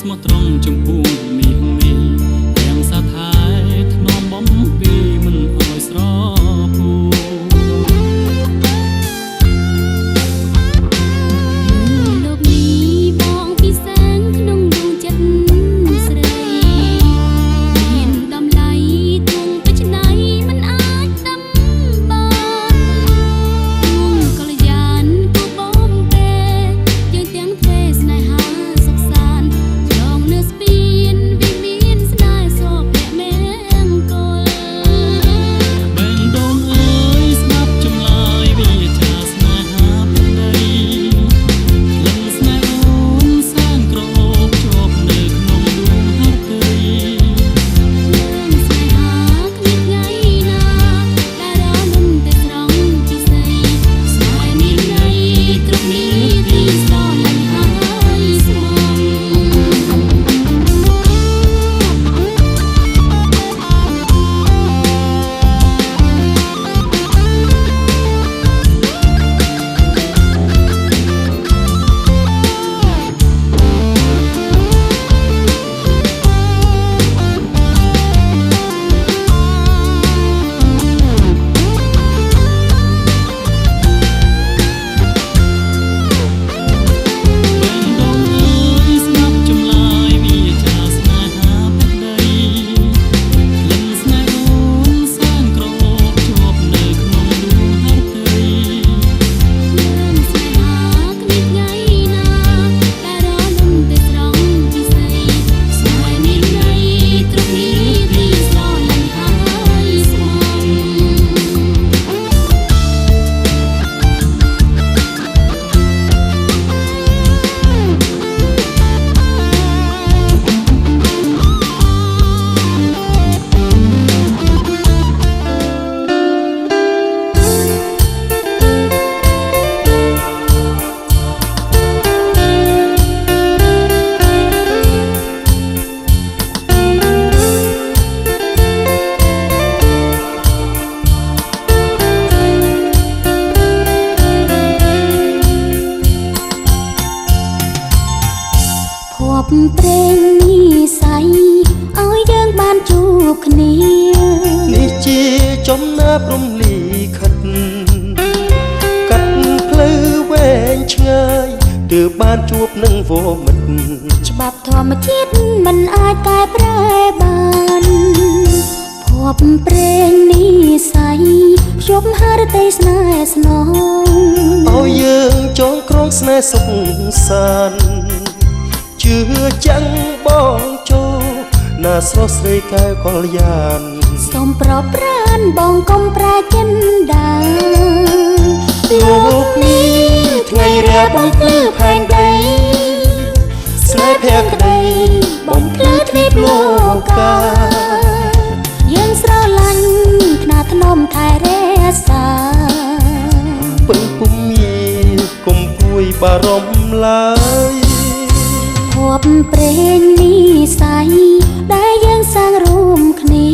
ស្មោះត្រង់ចំពោះមីទាំងសាថាយធ្នមបំពីមិនអោយស្រពូលោកនេះបងពិសាងក្នុងដួងចិត្តស្រីមានតម្លៃទងពេជ្រណៃមិនអាចដាំបានទងកល្យានគូបំពេយើងទាំងទ្វេស្នេហាសុខសាន្តឆ្លងនៅស្ពានវិមានស្នេហ៍សពអ្នកមេអង្គលបែងដងអើយស្ដាប់ចម្លើយវាចាស្នេហាប្តីលឹងស្នេហ៍អូនសានក្រអូបជាប់នៅក្នុងដួងហត្ថីយើងស្នេហាគ្មានថ្ងៃណាដែលរលំតែស្រង់ពិសីស្នេហ៍មានន័យគ្រប់នាទីស្រលាញ់ហើយស្មងព្រេងនិស័យឲ្យយើងបានជួបគ្នានេះជាចំណើព្រំលីខិតកាត់ផ្លូវវែងឆ្ងាយទើបបានជួបនឹងវមិត្តច្បាប់ធម្មជាតិមិនអាចកែប្រែបានភពព្រេងនិស័យភ្ជាប់ហារតីស្នេហ៍ស្នងឲ្យយើងចងក្រងស្នេហ៍សុខសាន្តជឿចាំងបងចូលណាស្រស់ស្រីកែវកល្យានសូមប្រប្រានបងកុំប្រែចិនដាលោកនេះថ្ងៃរះបំភ្លឺផែនដីស្នេហ៍ភក្តីបំភ្លឺទ្វីបលោកកាយើងស្រឡាញ់ខ្នាថ្នមថែរក្សាពឹងពុំមានគុំគួយបារម្ភឡើយភពព្រេងនិស័យដែលយើងសាងរួមគ្នា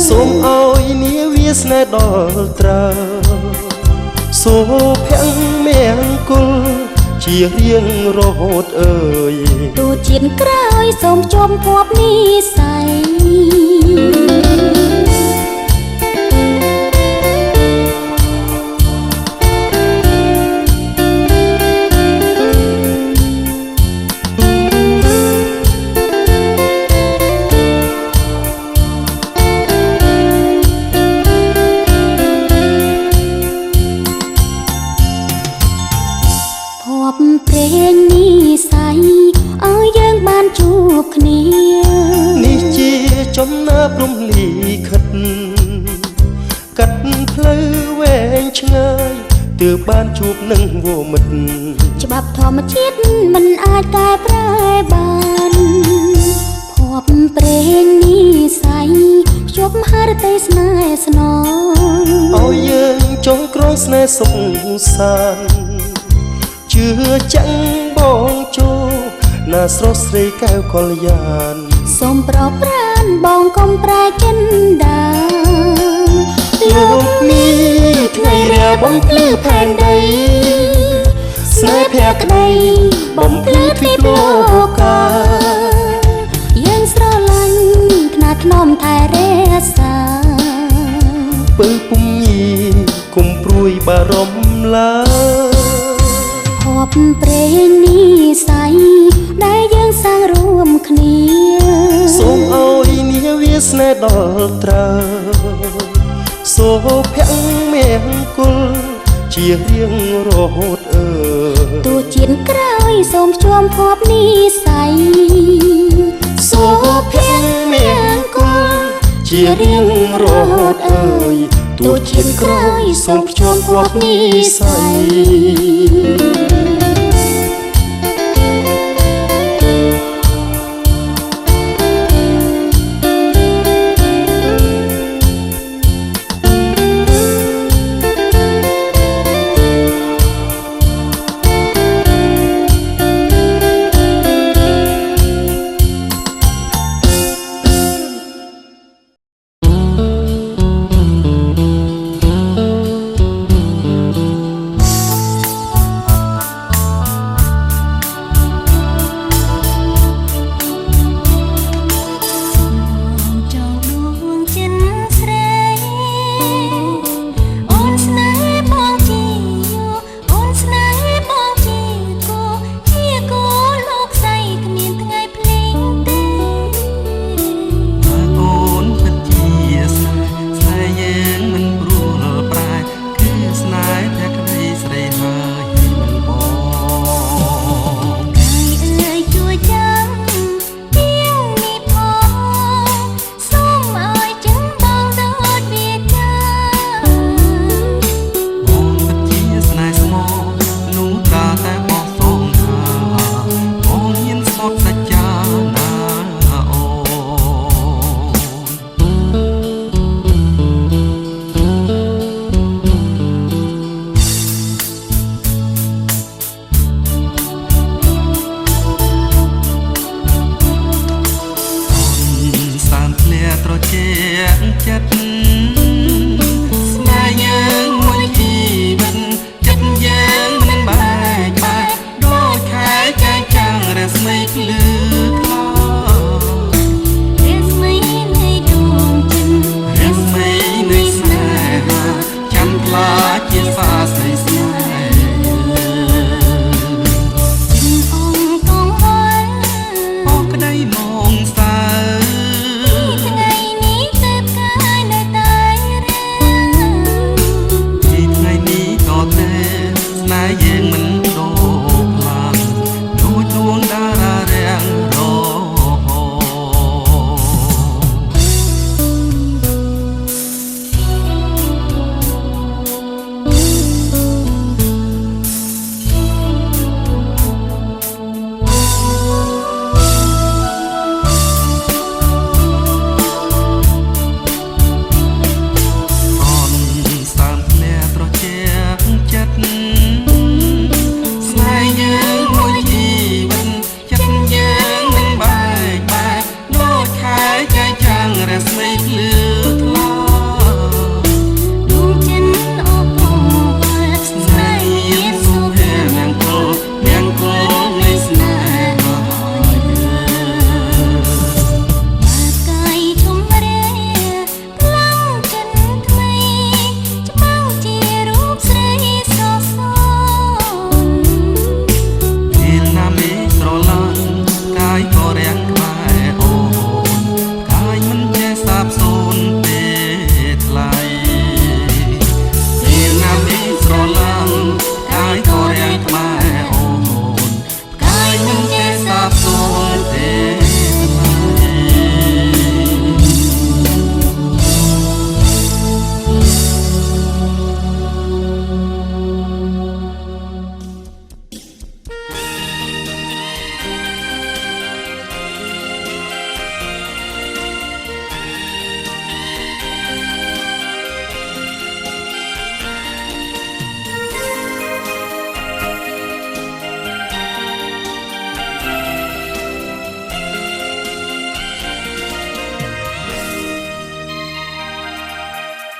សូមឲ្យនាវាស្នេហ៍ដល់ត្រើសូភ័ងមង្គលជារៀងរហូតអើយទូជាតិក្រោយសូមជុំភពនិស័យព្រេងនិស័យឲ្យយើងបានជួបគ្នានេះជាចំណើព្រំលីខិតកាត់ផ្លូវវែងឆ្ងាយទើបបានជួបនឹងវមិត្តច្បាប់ធម្មជាតិមិនអាចកែប្រែបានភពព្រេងនិស័យភ្ជាប់ហារតីស្នេហ៍ស្នងឲ្យយើងចងក្រងស្នេហ៍សុខសាន្តជឿចាំងបងចូលណាស្រស់ស្រីកែវកល្យានសូមប្រប្រានបងកុំប្រែចិនដាលោកនេះថ្ងៃរះបំភ្លឺផែនដីស្នេហ៍ភក្តីបំភ្លឺទ្វីបលោកកា ស្នេហ៍ដល់ត្រូវសូភ័ក្រមង្គលជារៀងរហូតទោះជាតិក្រោយសូមភ្ជាប់ភពនិស័យសូភ័ក្រមង្គលជារៀងរហូតទោះជាតិក្រោយសូមភ្ជាប់ភពនិស័យ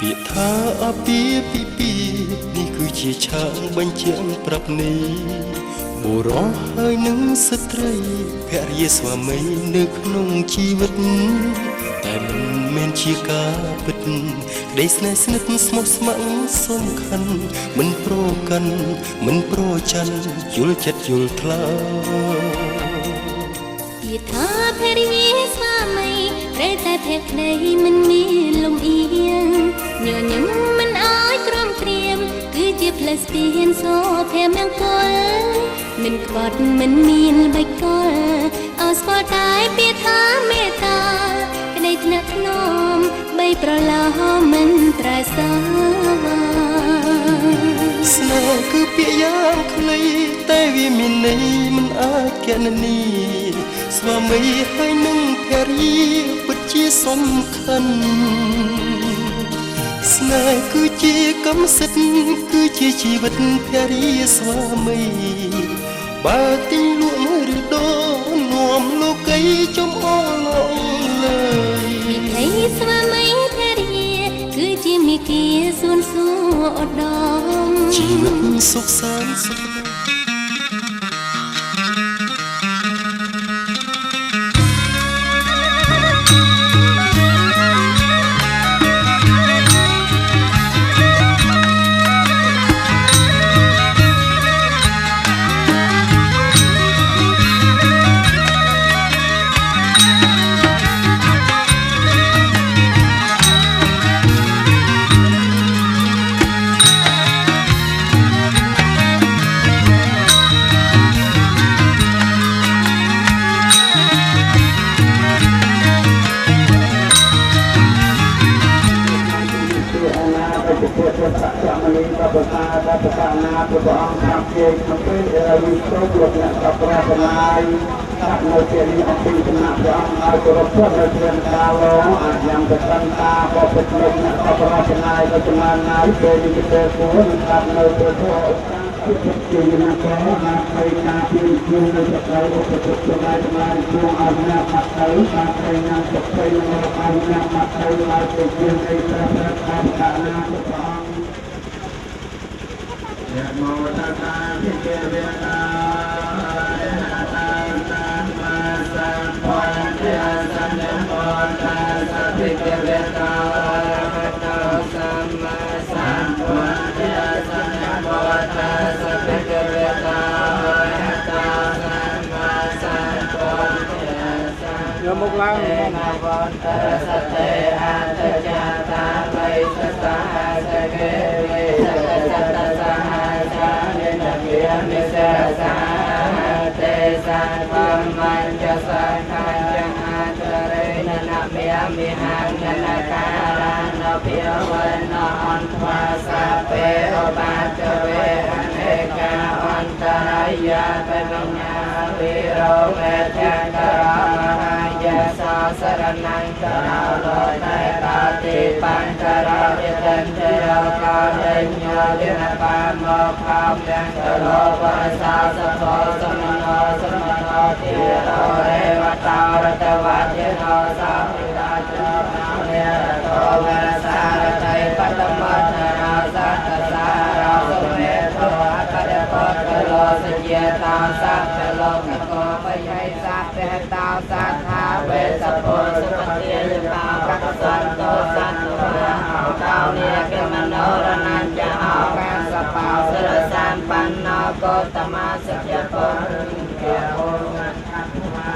ពាក្យថាអាពាហ៍ពិពាហ៍នេះគឺជាឆាកបញ្ជាក់ប្រាប់នេះបុរសហើយនឹងស្ត្រីភរិយាស្វាមីនៅក្នុងជីវិតតែមិនមែនជាការពិតដេកស្នេហ៍ស្និទ្ធស្មោះស្ម័គ្រសំខាន់មិនប្រកាន់មិនប្រច័ណ្ឌយល់ចិត្តយល់ថ្លាពាក្យថាភរិយាស្វាមីព្រះ តែភក្តីមិនមានលំអៀងញញឹមមិនអើយក្រំព្រៀមគឺជាផ្លេសទៀនសូភែមង្គលមិនក្បត់មិនមានល្បិចកលអស្គាល់តែពាក្យថាមេត្តាក្តីថ្នាក់ថ្នមបីប្រឡោមិនត្រែសាស្នេហ៍គឺពាក្យយ៉ាងខ្លីតែវាមានន័យមិនអាចកណនីស្វាមីហើយនឹងភរិយាពិតជាសំខាន់ស្នេហ៍គឺជាកម្មសិទ្ធិគឺជាជីវិតភរិយាស្វាមីបើទិញលក់ឬដូរនាំលោកីចំអងឡើយភ័យស្វាមីភរិយាគឺជាមេគាសួនសួរឧត្តមជីវិតសុខសាន្តសុខប្រសាទប្រសាណាព្រះអង្គតាមជាក្នុងពេលវិស្រុបលោកអ្នកប្រប្រាស់បន្លាយដាក់នៅជានេះអំពីសំណាក់ព្រះអង្គឲ្យគោរពពុទ្ធនៅព្រះកាលងអាចយ៉ាងប្រសិនតាបបិទ្ធលោកអ្នកប្រប្រាស់បន្លាយនៅចំណានណាយពេលនេះទៅគួរដាក់នៅព្រះធម៌ជាណាកែណាទៅការពីជានៅប្រក្រៅឧបទេសចំណាយចំណាយជួងអរណាបាត់ទៅការទៅណាទៅទៅនៅអរណាបាត់ទៅមកទៅជានៃព្រះតាមកាលណាព្រះអង្គយៈមោតតាភិក្ខវេតាអរហតសម្មាសម្ពុទ្ធស្សនមោតតាភិក្ខវេតាអរហតសម្មាសម្ពុទ្ធស្សនមោតតាភិក្ខវេតាអរហតសម្មាសម្ពុទ្ធស្សយកមកឡើងមកវន្តសតិអតចាតាបិសសាសកេវិសកសតសហមិសសាទេសាធម្មញ្ចសាខាចអាតរេននមេមិហាននការណភិវនអន្តវាសាពេអបាចវេអនេកាអន្តរាយាបេបញ្ញាវិរោមេចន្តរមហាយសាសរណង្គរោលោតេកាតិបញ្ចរយតន្តិរកោដេញ្ញោយនបាមោខោមយ៉ាងកលោវសាសភោសមនោសមនោតិរោរេវតោរតវតិណោសាភិរាជោនារតោវរសារតៃបតមតនោសាតសារោសមេធោអកដពតលោសជាតោសាភលោកកោបយៃសាភេតោសាថាវេសពុសុពតិយតោកកសន្តោសន្តោតោនិកមនោរណញ្ចអោកាសបោសរសម្បណ្ណោកោតមសច្ចពុទ្ធិអូงัตถัมมา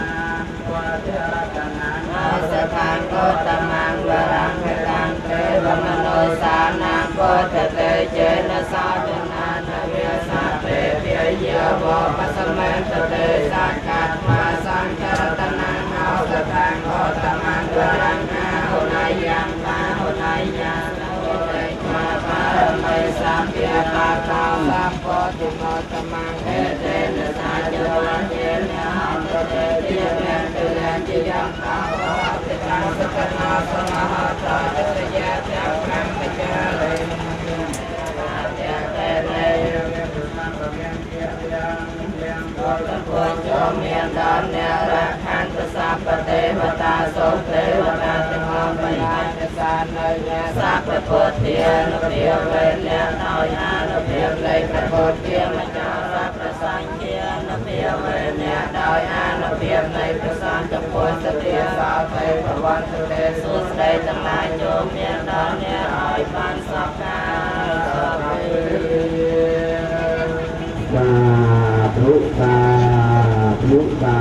วัฏរតនានាសថាងកោតមង្វរង្ខតាំងទេវមនោសានាងកោតតេចេនសាទនានវិសាពេភិយោវបសមន្តតេសាកាត្មាសង្ឃរតនាងោសថាងកោតមង្វរង្ខាហុណយំបាហុណយាបរមេសម្ភាតាកោសម្ពោតិមោតមង្ហេតេនសាចវៈយេនអន្តតេតិយមេទិលេតិយំកោអតិតាសកនោសមហតោទិយៈចក្រម္មចាលេអតេតេលេយវេពុទ្ធពញ្ញយ៉ាងយ៉ាងកោតពុជោមានដល់អ្នករខានទសាបទេវតាសូទេវតាទាំងអស់បញ្ហាសាននៅអ្នកសាពពុទ្ធានុភាវេអ្នកដោយអនុភាពលេខពុទ្ធាម្ចាស់រប្រសញ្ជានុភាវេអ្នកដោយអនុភាពនៃប្រសញ្ញចំពោះសតិសោទេប្រវត្តិទេសួស្ដីទាំងឡាយចូលមានដល់អ្នកឲ្យបានសពការសពសាធុសាធុសា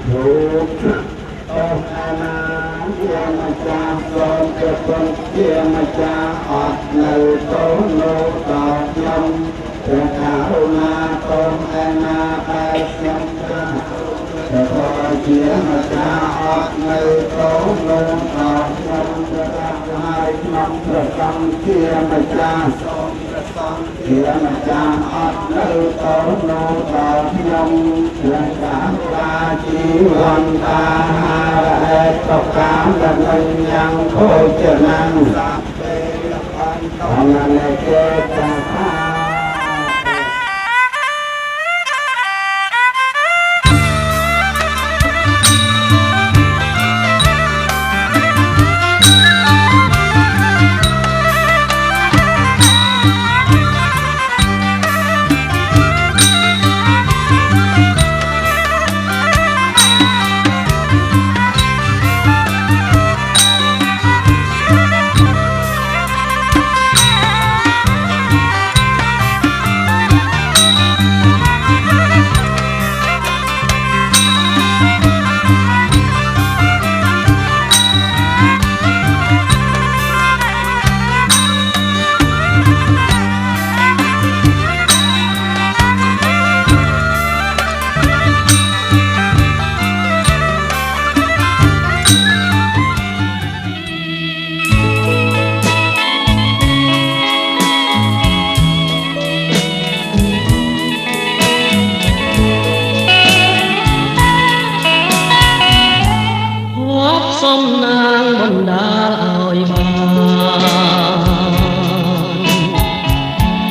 ធុអរណា ចាសូមព្រះគុណជាម្ចាស់អត់នៅតូនលោកដល់ខ្ញុំព្រះករុណាសូមឯណាតែខ្ញុំព្រះជាម្ចាស់អត់នៅតូនលោកដល់ខ្ញុំព្រះហើយខ្ញុំព្រះសង្ឃជាម្ចាស់សូមព្រះសង្ឃជាម្ចាស់អត់នៅតូនលោកដល់ខ្ញុំព្រះកាលាជីវន្តាហារេតកាមដំណយ៉ាងភោជនាងសាពេលបន្តអនលេកេតាសំណាងបណ្ដាលឲ្យបាន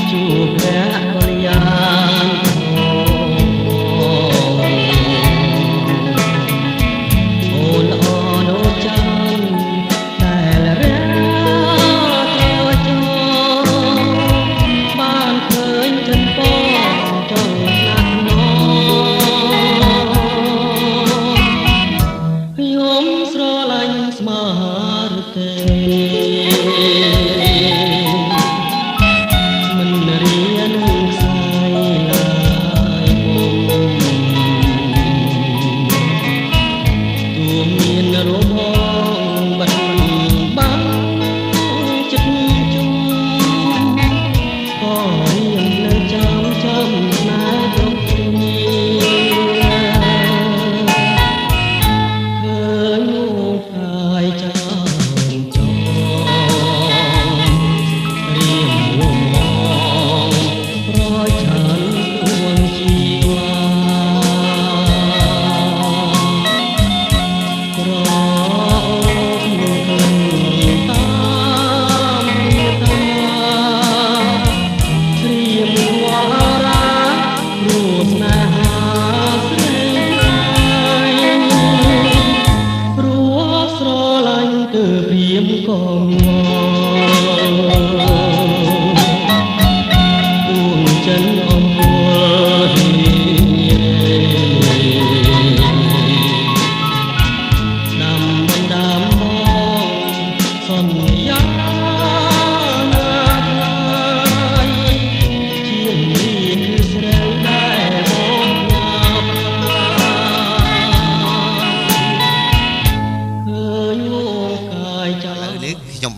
ជួបព្រះកល្យាណអូនល្អអូនចានដែលរាត្រូវចោបានឃើញចិនពងចង់ណាស់ណខ្ញុំស្រឡាញ់ស្មារតីមិនរៀនខ្សែឡាយមុំទួមានរបងបាត់បាំងចិត្តជុំក៏រៀននៅចាំស្នេហ៍គ្រប់គ្នា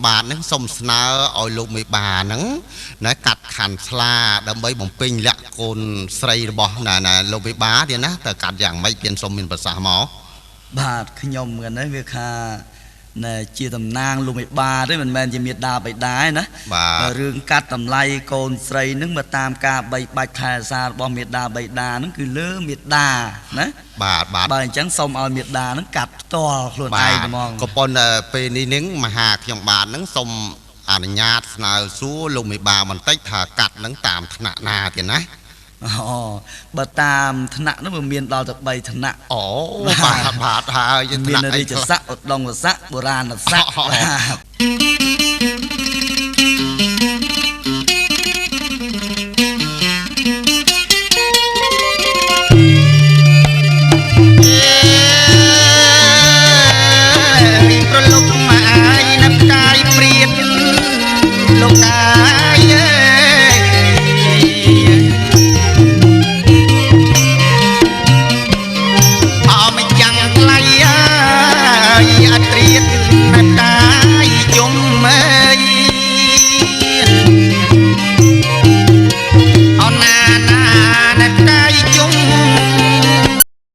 បាទនឹងសូមស្នើឲ្យលោកមេបាហ្នឹងណាកាត់ខាន់ស្លាដើម្បីបំពេញលក្ខកូនស្រីរបស់ណាលោកមេបាទៀតណាតើកាត់យ៉ាងម៉េចទៀតសូមមានប្រសាសន៍មកបាទខ្ញុំហ្នឹងវាថាជាតំណាងលោកមេបាទេមិនមែនជាមេដាបៃតាទេណារឿងកាត់តម្លៃកូនស្រីហ្នឹងមកតាមការបីបាច់ថែសាររបស់មេដាបៃតាហ្នឹងគឺលើមេដាណាបាទបើអញ្ចឹងសូមឲ្យមេដាហ្នឹងកាត់ផ្ទាល់ខ្លួនឯងហ្មងក៏ប៉ុន្តែពេលនេះនឹងមហាខ្ញុំបាទហ្នឹងសូមអនុញ្ញាតស្នើសួរលោកមេបាបន្តិចថាកាត់ហ្នឹងតាមថ្នាក់ណាទៀតណាអូបើតាមថ្នាក់នោះវាមានដល់ទៅ3ថ្នាក់អូបាទហើយមានរាជស័ក្តិឧត្តមស័ក្តិបុរាណស័ក្តិ